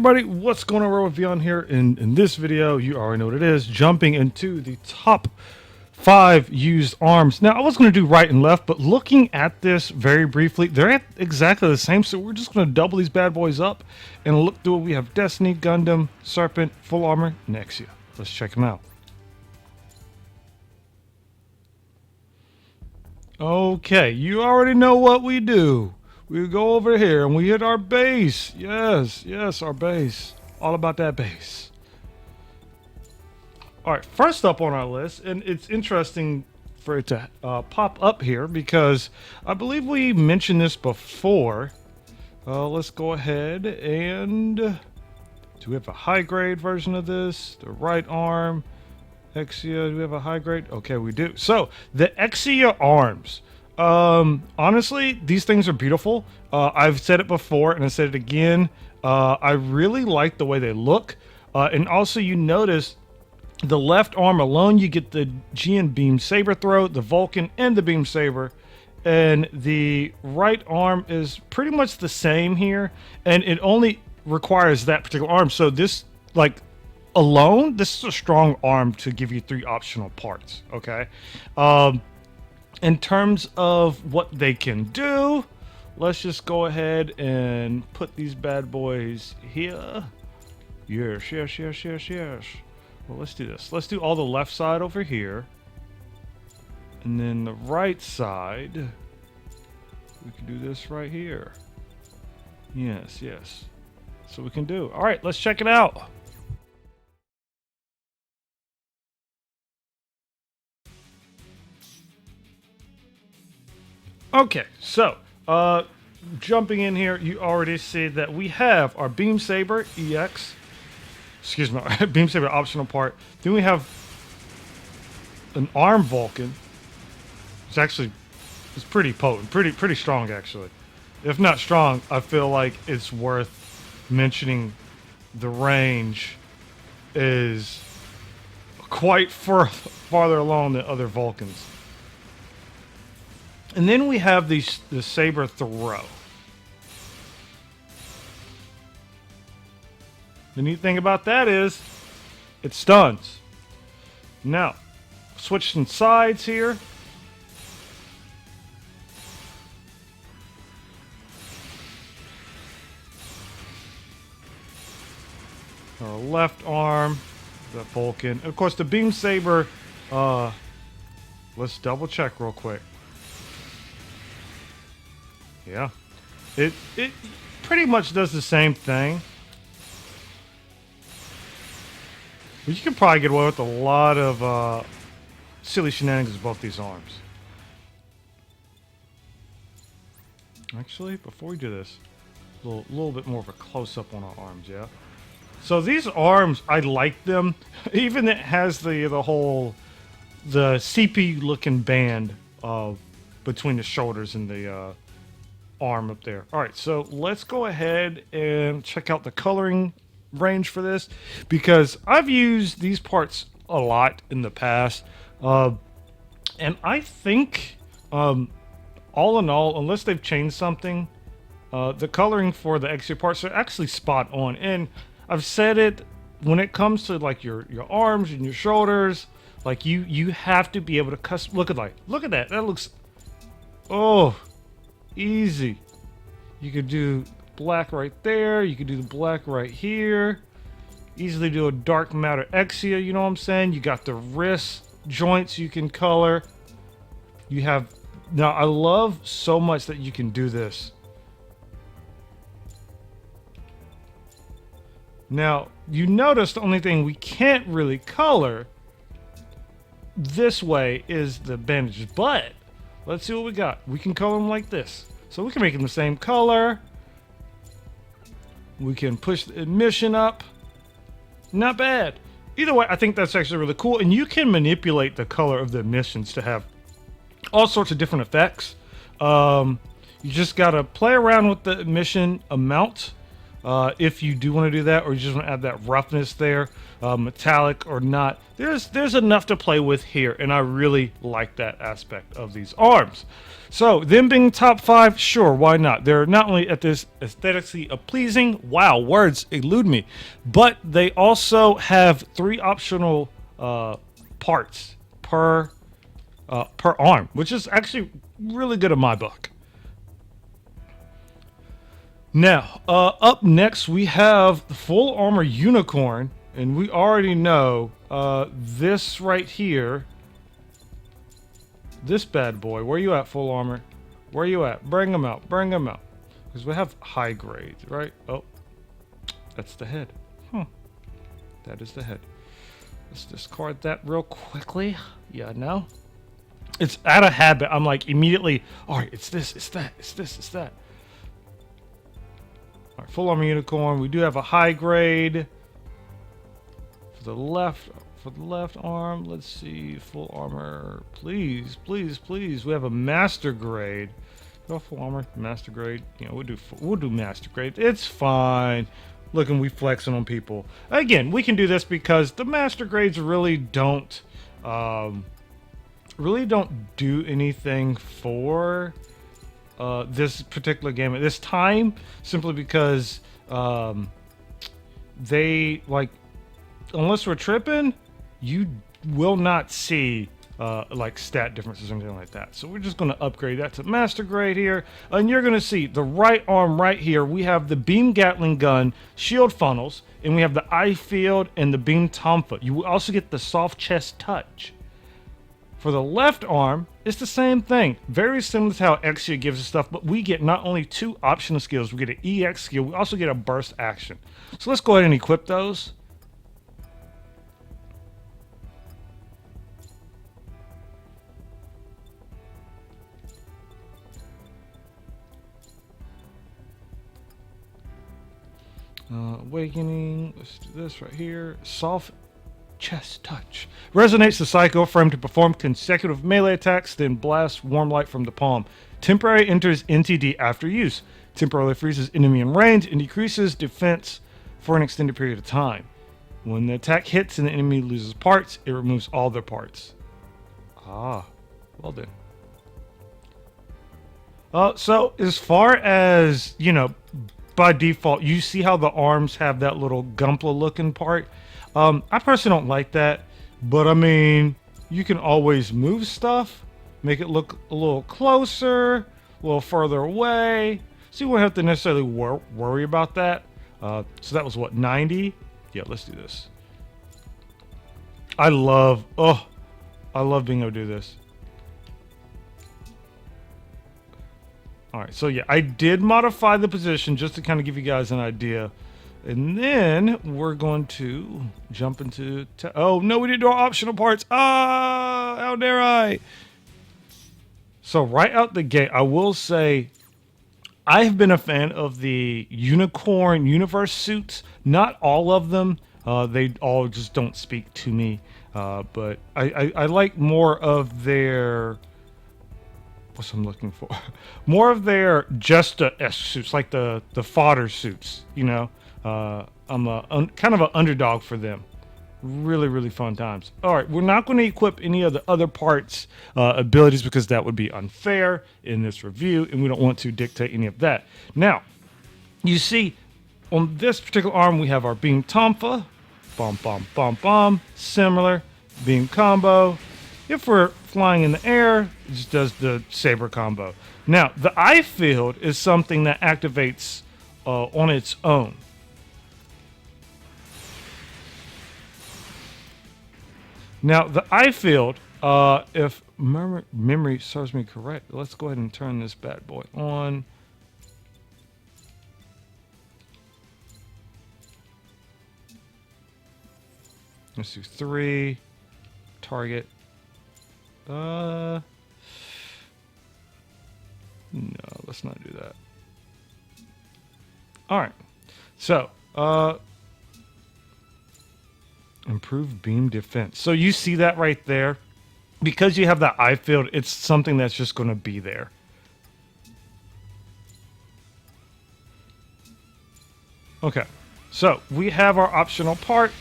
everybody, what's going on with Beyond here? In this video, you already know what it is, jumping into the top 5 used arms. Now, I was going to do right and left, but looking at this very briefly, they're at exactly the same, so we're just going to double these bad boys up and look through it. We have Destiny, Gundam, Serpent, Full Armor, Nexia. Let's check them out. Okay, you already know what we do. We go over here and we hit our base. Yes, our base. All about that base. Alright, first up on our list, and it's interesting for it to pop up here because I believe we mentioned this before. Let's go ahead and... do we have a high grade version of this? The right arm. Exia, do we have a high grade? Okay, we do. So, the Exia arms. Honestly, these things are beautiful. I've said it before and I said it again. I really like the way they look. And also you notice the left arm alone, you get the GN Beam Saber Throw, the Vulcan, and the Beam Saber. And the right arm is pretty much the same here. And it only requires that particular arm. So this, like, alone, this is a strong arm to give you 3 optional parts, okay? In terms of what they can do, let's just go ahead and put these bad boys here. Yes. Well, let's do this. Let's do all the left side over here. And then the right side, we can do this right here. Yes. So we can do. All right, let's check it out. Okay, so jumping in here, you already see that we have our Beam Saber EX. Excuse me, our Beam Saber optional part. Then we have an Arm Vulcan. It's pretty potent, pretty strong actually. If not strong, I feel like it's worth mentioning. The range is quite farther along than other Vulcans. And then we have the Saber Throw. The neat thing about that is it stuns. Now, switching sides here. Our left arm, the Vulcan. Of course, the Beam Saber, let's double check real quick. Yeah, it pretty much does the same thing. But you can probably get away with a lot of silly shenanigans with both these arms. Actually, before we do this, a little bit more of a close-up on our arms, yeah? So these arms, I like them. Even it has the CP-looking band between the shoulders and the arm up there. All right, so let's go ahead and check out the coloring range for this because I've used these parts a lot in the past, and I think all in all, unless they've changed something, the coloring for the extra parts are actually spot on. And I've said it, when it comes to like your arms and your shoulders, like you have to be able to custom. Look at that. That looks easy. You could do black right there. You could do the black right here. Easily do a dark matter Exia, you know what I'm saying? You got the wrist joints you can color. You have... Now, I love so much that you can do this. Now, you notice the only thing we can't really color this way is the bandages, but let's see what we got. We can color them like this. So we can make them the same color. We can push the emission up. Not bad. Either way, I think that's actually really cool. And you can manipulate the color of the emissions to have all sorts of different effects. You just got to play around with the emission amount. if you do want to do that, or you just want to add that roughness there, metallic or not. There's enough to play with here, and I really like that aspect of these arms. So them being top 5, sure, why not? They're not only at this aesthetically pleasing, wow, words elude me, but they also have 3 optional parts per arm, which is actually really good in my book. Now, up next we have the full armor unicorn, and we already know this right here. This bad boy. Where you at, full armor? Where you at? Bring him out. Bring him out. Because we have high grades, right? Oh, that's the head. That is the head. Let's discard that real quickly. Yeah, no. It's out of habit. I'm like immediately, all right, it's this, it's that, it's this, it's that. All right, full armor unicorn. We do have a high grade for the left arm. Let's see, full armor. Please, please, please. We have a master grade. Go full armor, master grade. You know, we'll do master grade. It's fine. Look, and we flexing on people. Again, we can do this because the master grades really don't do anything for this particular game at this time, simply because they, like, unless we're tripping, you will not see like stat differences or anything like that. So we're just going to upgrade that to master grade here, and you're going to see the right arm right here. We have the beam Gatling gun, shield funnels, and we have the eye field and the beam Tomfa. You will also get the soft chest touch. For the left arm, it's the same thing. Very similar to how Exia gives us stuff, but we get not only 2 optional skills, we get an EX skill, we also get a burst action. So let's go ahead and equip those. Awakening, let's do this right here. Soft chest touch. Resonates the psycho frame to perform consecutive melee attacks, then blasts warm light from the palm. Temporary enters NTD after use. Temporarily freezes enemy in range and decreases defense for an extended period of time. When the attack hits and the enemy loses parts, it removes all their parts. Ah, well then. So as far as, you know, by default, you see how the arms have that little gunpla looking part. I personally don't like that, but I mean, you can always move stuff, make it look a little closer, a little further away. So you won't have to necessarily worry about that. So that was what, 90? Yeah, let's do this. I love being able to do this. All right, so yeah, I did modify the position just to kind of give you guys an idea. And then we're going to jump into... oh, no, we didn't do our optional parts. Ah, how dare I? So right out the gate, I will say I've been a fan of the Unicorn Universe suits. Not all of them. They all just don't speak to me. But I like more of their... what's I'm looking for? More of their Justa-esque suits, like the fodder suits, you know? I'm kind of an underdog for them. Really, really fun times. All right, we're not going to equip any of the other parts' abilities because that would be unfair in this review, and we don't want to dictate any of that. Now, you see, on this particular arm, we have our beam Tomfa. Bomb, bomb, bomb, bomb. Similar. Beam combo. If we're flying in the air, it just does the saber combo. Now, the eye field is something that activates on its own. Now, the eye field, if memory serves me correct, let's go ahead and turn this bad boy on. Let's do 3. Target. No, let's not do that. All right. So, improved beam defense. So you see that right there? Because you have that eye field, it's something that's just going to be there. Okay, so we have our optional part.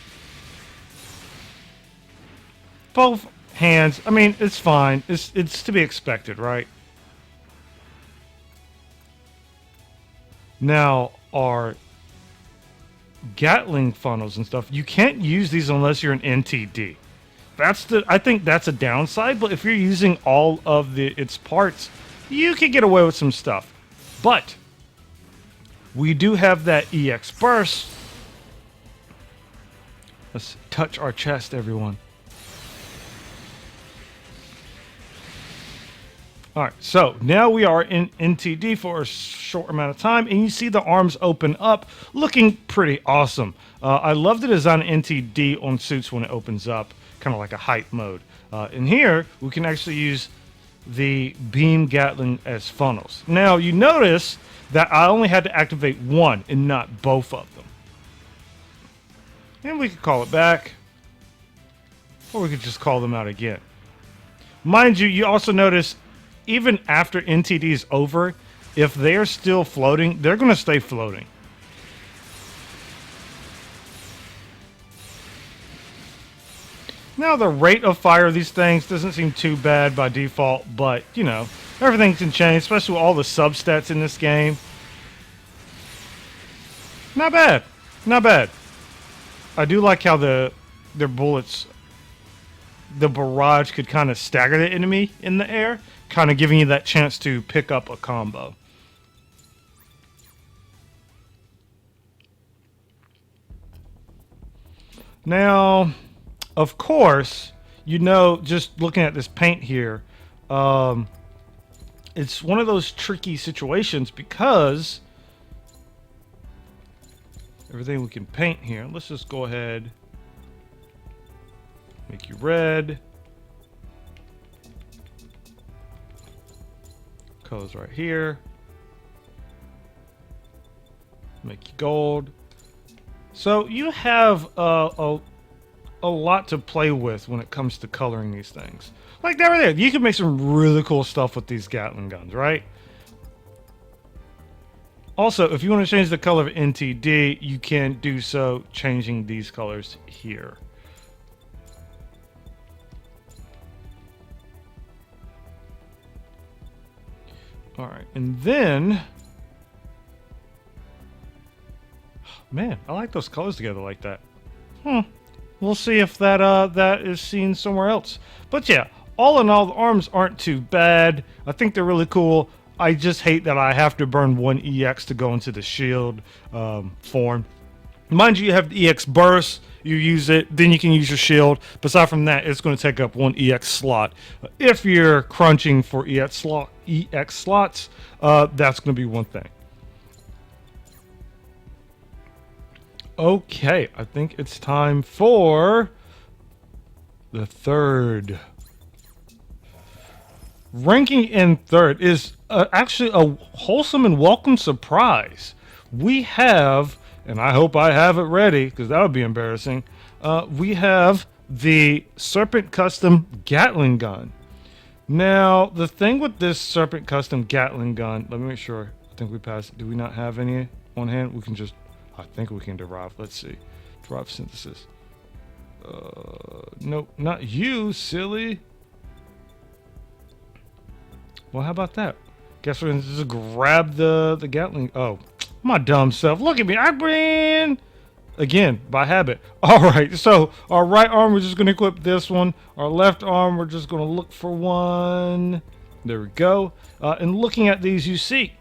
Both hands. I mean, it's fine. It's to be expected, right? Now, our Gatling funnels and stuff, you can't use these unless you're an NTD. I think that's a downside, but if you're using all of its parts, you can get away with some stuff. But we do have that EX burst. Let's touch our chest, everyone. All right, so now we are in NTD for a short amount of time, and you see the arms open up, looking pretty awesome. I love the design of NTD on suits when it opens up, kind of like a height mode. In here, we can actually use the beam Gatling as funnels. Now, you notice that I only had to activate one and not both of them. And we could call it back, or we could just call them out again. Mind you, you also notice even after NTD is over, if they're still floating, they're going to stay floating. Now, the rate of fire of these things doesn't seem too bad by default, but, you know, everything can change, especially with all the substats in this game. Not bad. Not bad. I do like how their bullets, the barrage could kind of stagger the enemy in the air, kind of giving you that chance to pick up a combo. Now, of course, you know, just looking at this paint here, it's one of those tricky situations because everything we can paint here, let's just go ahead, make you red. Colors right here. Make you gold. So you have a lot to play with when it comes to coloring these things. Like that right there. You can make some really cool stuff with these Gatling guns, right? Also, if you want to change the color of NTD, you can do so changing these colors here. All right, and then, man, I like those colors together like that. We'll see if that is seen somewhere else. But yeah, all in all, the arms aren't too bad. I think they're really cool. I just hate that I have to burn one EX to go into the shield form. Mind you, you have the EX burst. You use it, then you can use your shield. But aside from that, it's going to take up one EX slot. If you're crunching for EX slots, that's going to be one thing. Okay, I think it's time for the third. Ranking in third is actually a wholesome and welcome surprise. We have, and I hope I have it ready because that would be embarrassing. We have the Serpent Custom Gatling gun. Now, the thing with this Serpent Custom Gatling gun, let me make sure. I think we passed. Do we not have any on hand? We can just, I think we can derive. Let's see. Derive synthesis. Nope, not you, silly. Well, how about that? Guess we're gonna just grab the Gatling. Oh, my dumb self. Look at me. I ran again by habit. All right. So our right arm, we're just gonna equip this one. Our left arm, we're just gonna look for one. There we go. And looking at these, you see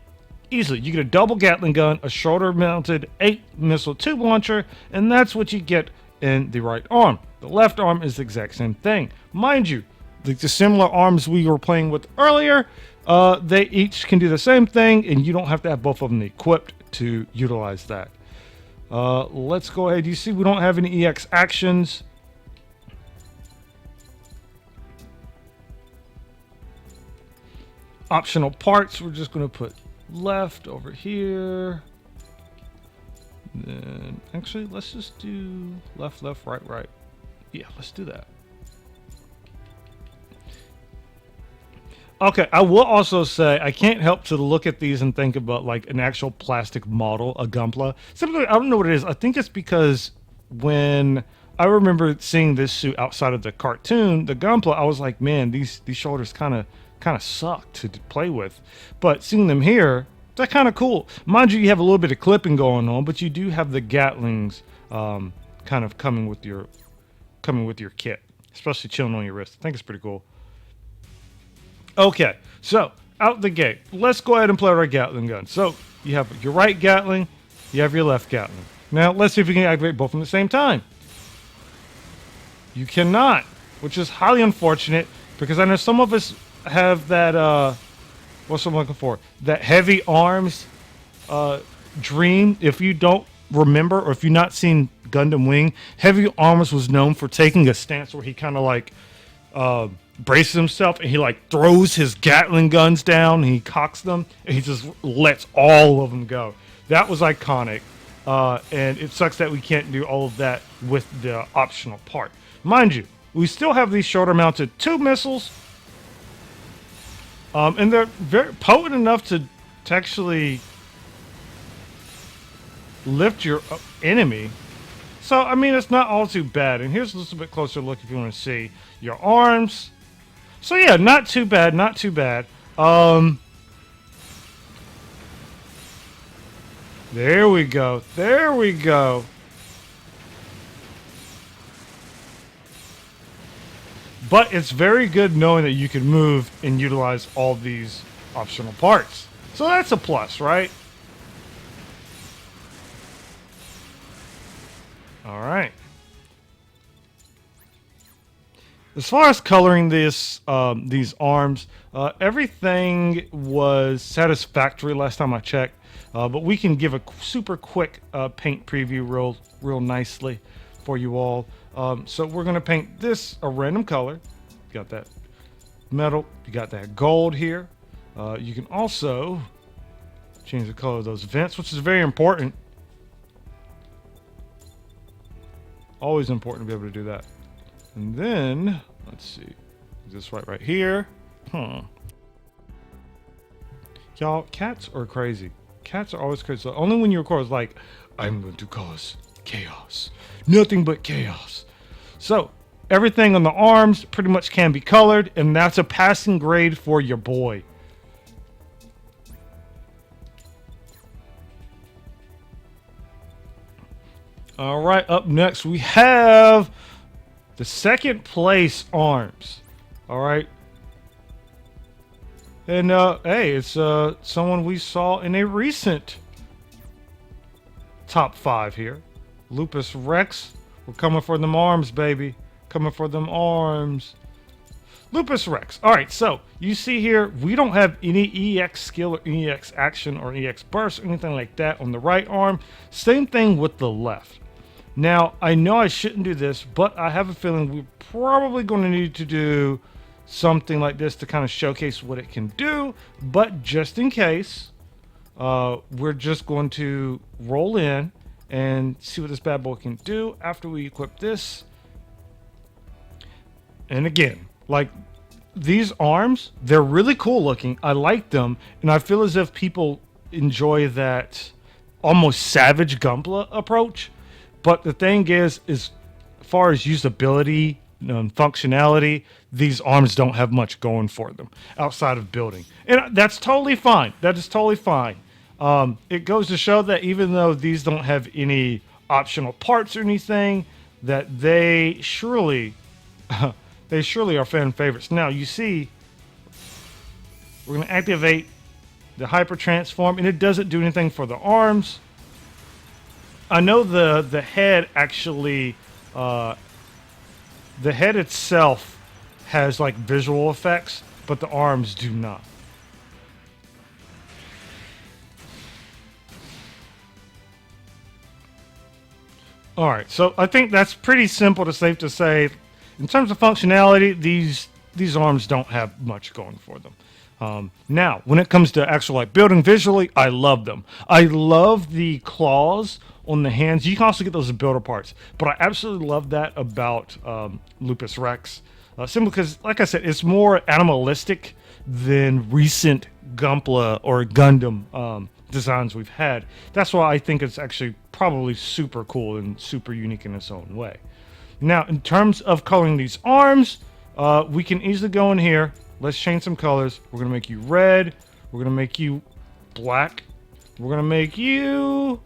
easily you get a double Gatling gun, a shoulder-mounted 8-missile tube launcher, and that's what you get in the right arm. The left arm is the exact same thing, mind you. The similar arms we were playing with earlier, they each can do the same thing, and you don't have to have both of them equipped to utilize that. Let's go ahead. You see we don't have any EX actions. Optional parts, we're just going to put left over here. Then, actually, let's just do left, left, right, right. Yeah, let's do that. Okay, I will also say I can't help to look at these and think about like an actual plastic model, a gunpla. Simply, I don't know what it is. I think it's because when I remember seeing this suit outside of the cartoon, the gunpla, I was like, man, these shoulders kind of suck to play with. But seeing them here, they're kind of cool. Mind you, you have a little bit of clipping going on, but you do have the Gatlings kind of coming with your kit, especially chilling on your wrist. I think it's pretty cool. Okay, so out the gate, let's go ahead and play with our Gatling gun. So you have your right Gatling, you have your left Gatling. Now let's see if we can activate both of them at the same time. You cannot, which is highly unfortunate because I know some of us have that, what's I'm looking for? That heavy arms dream. If you don't remember or if you've not seen Gundam Wing, Heavy Arms was known for taking a stance where he kind of like braces himself and he like throws his Gatling guns down and he cocks them and he just lets all of them go. That was iconic, and it sucks that we can't do all of that with the optional part. Mind you, we still have these shoulder mounted tube missiles, and they're very potent enough to actually lift your enemy. So, I mean, it's not all too bad. And here's a little bit closer look if you want to see your arms. So, yeah, not too bad, not too bad. There we go. There we go. But it's very good knowing that you can move and utilize all these optional parts. So that's a plus, right? All right. As far as coloring this, these arms, everything was satisfactory last time I checked. But we can give a super quick paint preview real nicely for you all. So we're going to paint this a random color. You got that metal. You got that gold here. You can also change the color of those vents, which is very important. Always important to be able to do that. And then, let's see. Is this right here? Y'all, cats are crazy. Cats are always crazy. So only when you record is like, I'm going to cause chaos. Nothing but chaos. So everything on the arms pretty much can be colored, and that's a passing grade for your boy. All right, up next we have the second place arms. All right. And hey, it's someone we saw in a recent top 5 here. Lupus Rex. We're coming for them arms, baby. Coming for them arms. Lupus Rex. All right, so you see here, we don't have any EX skill or EX action or EX burst or anything like that on the right arm. Same thing with the left. Now, I know I shouldn't do this, but I have a feeling we're probably going to need to do something like this to kind of showcase what it can do. But just in case, we're just going to roll in and see what this bad boy can do after we equip this. And again, like these arms, they're really cool looking. I like them, and I feel as if people enjoy that almost savage gunpla approach. But the thing is as far as usability and functionality, these arms don't have much going for them outside of building. And that's totally fine. That is totally fine. It goes to show that even though these don't have any optional parts or anything, that they surely are fan favorites. Now, you see, we're going to activate the hyper transform, and it doesn't do anything for the arms. I know the head actually, the head itself has like visual effects, but the arms do not. All right, so I think that's pretty simple to safe to say. In terms of functionality, these arms don't have much going for them. Now, when it comes to actual like building visually, I love them. I love the claws on the hands. You can also get those as builder parts, but I absolutely love that about Lupus Rex. Simply because, like I said, it's more animalistic than recent Gunpla or Gundam designs we've had. That's why I think it's actually probably super cool and super unique in its own way. Now, in terms of coloring these arms, we can easily go in here. Let's change some colors. We're going to make you red. We're going to make you black. We're going to make you...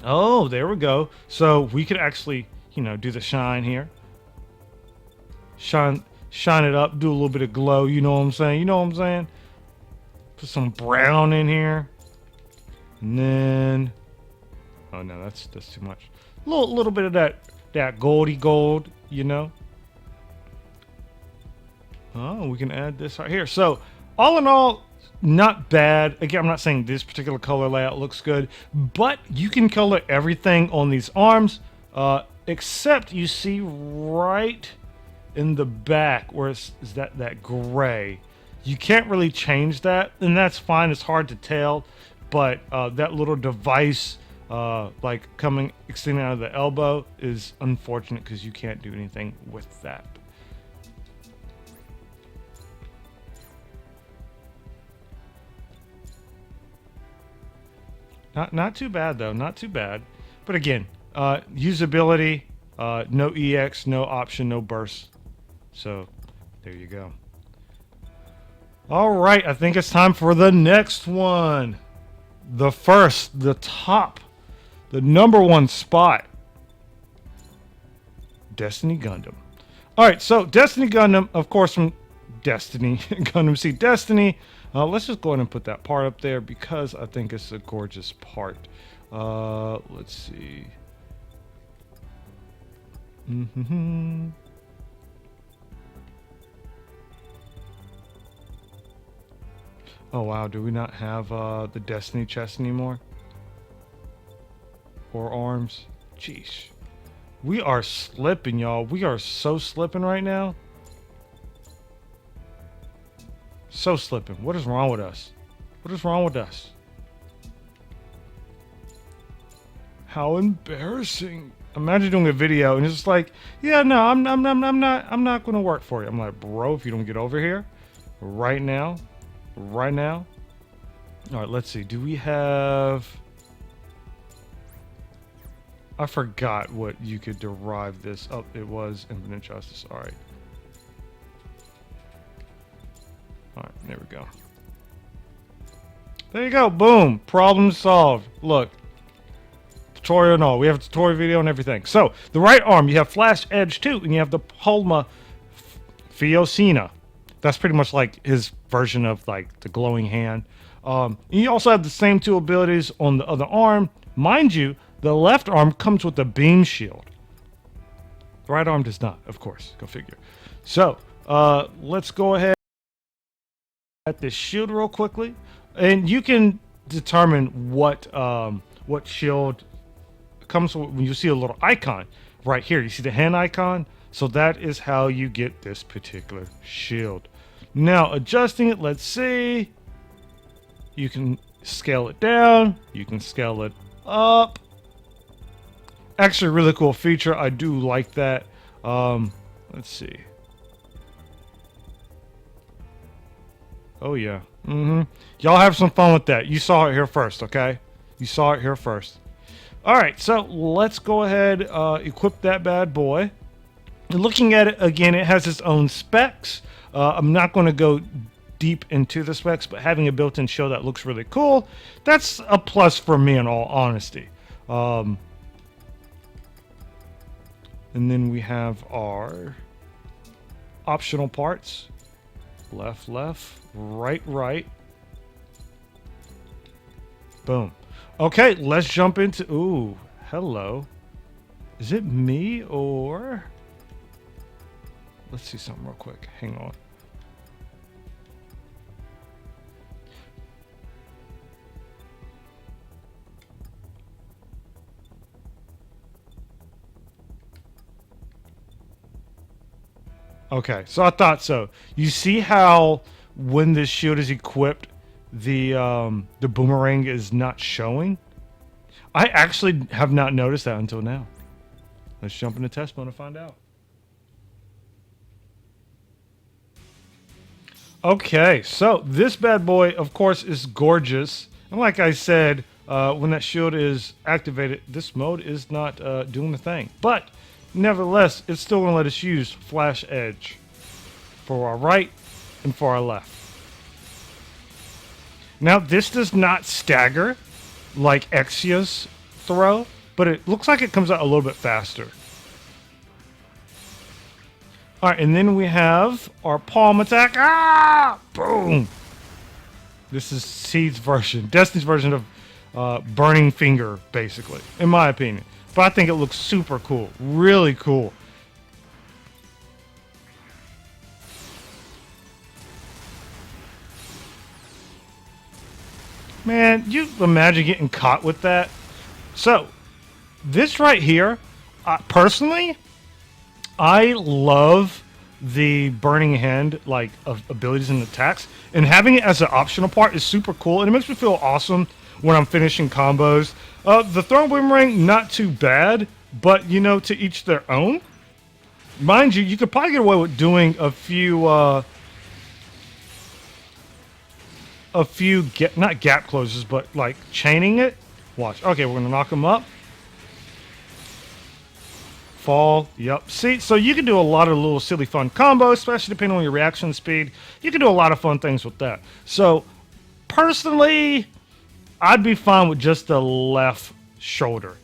Oh, there we go. So we could actually, you know, do the shine here. Shine it up. Do a little bit of glow. You know what I'm saying? You know what I'm saying? Put some brown in here. And then... Oh, no, that's too much. A little bit of that goldy gold, you know? Oh, we can add this right here. So, all in all, not bad. Again, I'm not saying this particular color layout looks good, but you can color everything on these arms, except you see right in the back where is that gray. You can't really change that, and that's fine. It's hard to tell, but that little device, like extending out of the elbow, is unfortunate because you can't do anything with that. Not too bad though, not too bad. But again, usability, no EX, no option, no burst. So there you go. All right, I think it's time for the next one. The first, the top, the #1 spot. Destiny Gundam. All right, so Destiny Gundam, of course, from Destiny, Gundam Seed Destiny. Let's just go ahead and put that part up there because I think it's a gorgeous part. Let's see. Oh wow, do we not have the Destiny chest anymore? Or arms? Jeez. We are slipping, y'all. We are so slipping right now. So slipping. What is wrong with us? What is wrong with us? How embarrassing. Imagine doing a video and it's just like, yeah, no, I'm not gonna work for you. I'm like, bro, if you don't get over here right now. All right, let's see. Do we have... I forgot what you could derive this. Oh, it was infinite justice. All right. All right, there we go. There you go. Boom. Problem solved. Look. Tutorial and all. We have a tutorial video and everything. So, the right arm, you have Flash Edge 2, and you have the Palma Fiocina. That's pretty much like his version of like the glowing hand. And you also have the same two abilities on the other arm. Mind you, the left arm comes with a beam shield. The right arm does not, of course. Go figure. So, let's go ahead at this shield real quickly, and you can determine what shield comes with when you see a little icon right here. You see the hand icon? So that is how you get this particular shield. Now adjusting it, let's see. You can scale it down. You can scale it up. Actually, a really cool feature. I do like that. Let's see. Oh yeah. Y'all have some fun with that. You saw it here first, okay? You saw it here first. All right, so let's go ahead, equip that bad boy. Looking at it again, it has its own specs. I'm not going to go deep into the specs, but having a built-in shield that looks really cool, that's a plus for me in all honesty. And then we have our optional parts. Left, right. Boom. Okay, let's jump into... Ooh, hello. Is it me or... Let's see something real quick. Hang on. Okay, so I thought so. You see how when this shield is equipped, the boomerang is not showing? I actually have not noticed that until now. Let's jump into test mode and find out. Okay, so this bad boy, of course, is gorgeous. And like I said, when that shield is activated, this mode is not doing the thing. But nevertheless, it's still going to let us use Flash Edge for our right and for our left. Now, this does not stagger like Exia's throw, but it looks like it comes out a little bit faster. All right, and then we have our palm attack. Ah! Boom! This is Seed's version, Destiny's version of Burning Finger, basically, in my opinion. But I think it looks super cool. Really cool. Man, you imagine getting caught with that? So, this right here, personally, I love the burning hand like of abilities and attacks, and having it as an optional part is super cool, and it makes me feel awesome when I'm finishing combos. The throwing boomerang, not too bad, but you know, to each their own. Mind you, you could probably get away with doing a few not gap closes, but like chaining it. Watch. Okay, we're gonna knock him up. Fall. Yep. See, so you can do a lot of little silly fun combos, especially depending on your reaction speed. You can do a lot of fun things with that. So, personally, I'd be fine with just the left shoulder.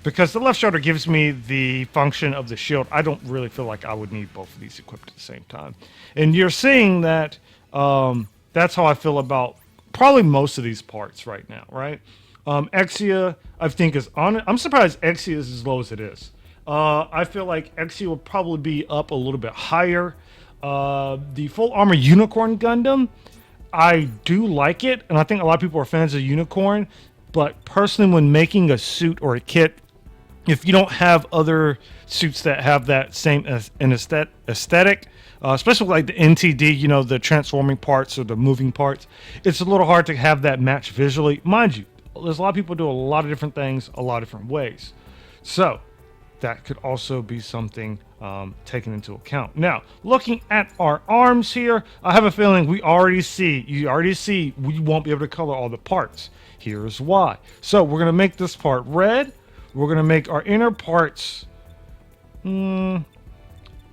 Because the left shoulder gives me the function of the shield. I don't really feel like I would need both of these equipped at the same time. And you're seeing that that's how I feel about probably most of these parts right now, right? Exia, I think, is on it. I'm surprised Exia is as low as it is. I feel like Exia will probably be up a little bit higher. The full armor Unicorn Gundam, I do like it, and I think a lot of people are fans of Unicorn. But personally, when making a suit or a kit, if you don't have other suits that have that same aesthetic, especially like the NTD, you know, the transforming parts or the moving parts, it's a little hard to have that match visually. Mind you, there's a lot of people do a lot of different things a lot of different ways. So that could also be something taken into account. Now, looking at our arms here, I have a feeling you already see we won't be able to color all the parts. Here's why. So we're going to make this part red. We're going to make our inner parts, make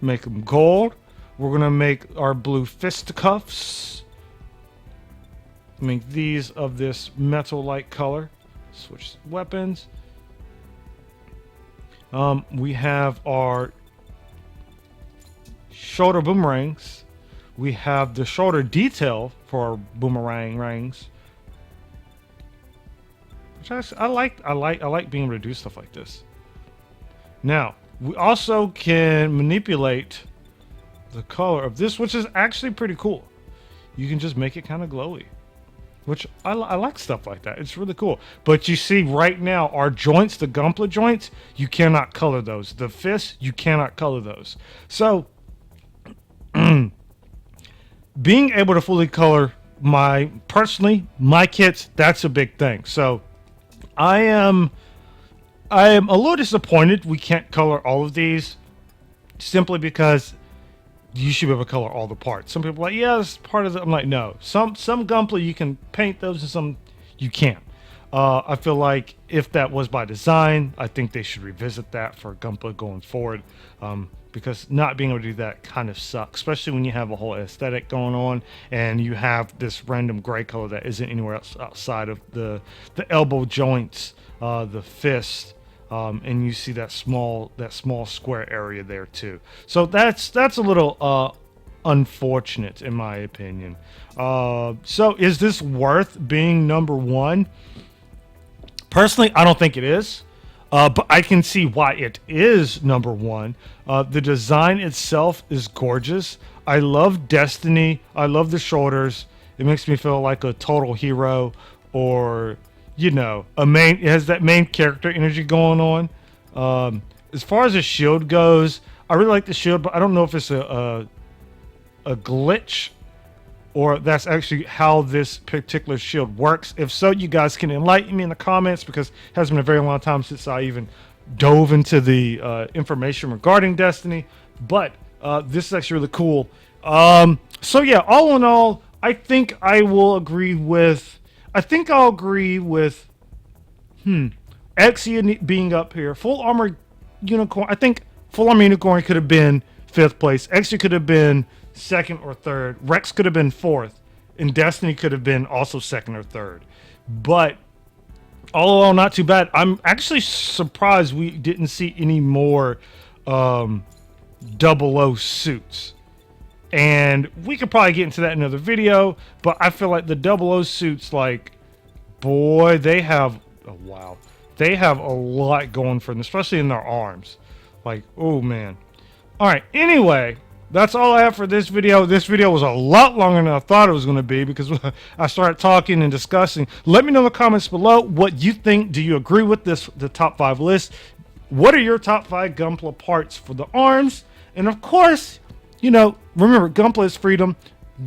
them gold. We're going to make our blue fisticuffs. Make these of this metal-like color. Switch weapons. We have our shoulder boomerangs. We have the shoulder detail for our boomerang rings. Which I like being able to do stuff like this. Now, we also can manipulate the color of this, which is actually pretty cool. You can just make it kind of glowy. Which I like stuff like that. It's really cool. But you see right now, our joints, the gunpla joints, you cannot color those. The fists, you cannot color those. So, being able to fully color my kits, that's a big thing. So, I am a little disappointed we can't color all of these, simply because you should be able to color all the parts. Some people are like, yeah, it's part of it. I'm like, no. Some gunpla you can paint those, and some you can't. I feel like if that was by design, I think they should revisit that for gunpla going forward, because not being able to do that kind of sucks, especially when you have a whole aesthetic going on and you have this random gray color that isn't anywhere else outside of the elbow joints, the fist. And you see that small square area there too. So that's a little unfortunate in my opinion. So is this worth being number one? Personally, I don't think it is. But I can see why it is number one. The design itself is gorgeous. I love Destiny. I love the shoulders. It makes me feel like a total hero, or you know, it has that main character energy going on. As far as the shield goes, I really like the shield, but I don't know if it's a glitch or that's actually how this particular shield works. If so, you guys can enlighten me in the comments, because it has been a very long time since I even dove into the information regarding Destiny. But This is actually really cool. So yeah, all in all, I think I will agree with. I think I'll agree with. Exia being up here. Full armor unicorn. I think full armor unicorn could have been 5th place. Exia could have been 2nd or 3rd. Rex could have been 4th. And Destiny could have been also 2nd or 3rd. But all in all, not too bad. I'm actually surprised we didn't see any more 00 suits. And we could probably get into that in another video. But I feel like the 00 suits, like, boy, they have... Oh, wow. They have a lot going for them, especially in their arms. Like, oh, man. All right, anyway, that's all I have for this video. This video was a lot longer than I thought it was going to be because I started talking and discussing. Let me know in the comments below what you think. Do you agree with the top 5 list? What are your top 5 Gunpla parts for the arms? And, of course, you know, remember, Gunpla is freedom.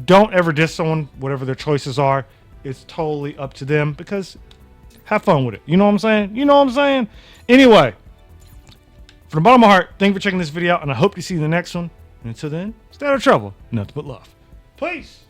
Don't ever diss someone, whatever their choices are. It's totally up to them because... have fun with it. You know what I'm saying? You know what I'm saying? Anyway, from the bottom of my heart, thank you for checking this video out, and I hope to see you in the next one. And until then, stay out of trouble. Nothing but love. Peace.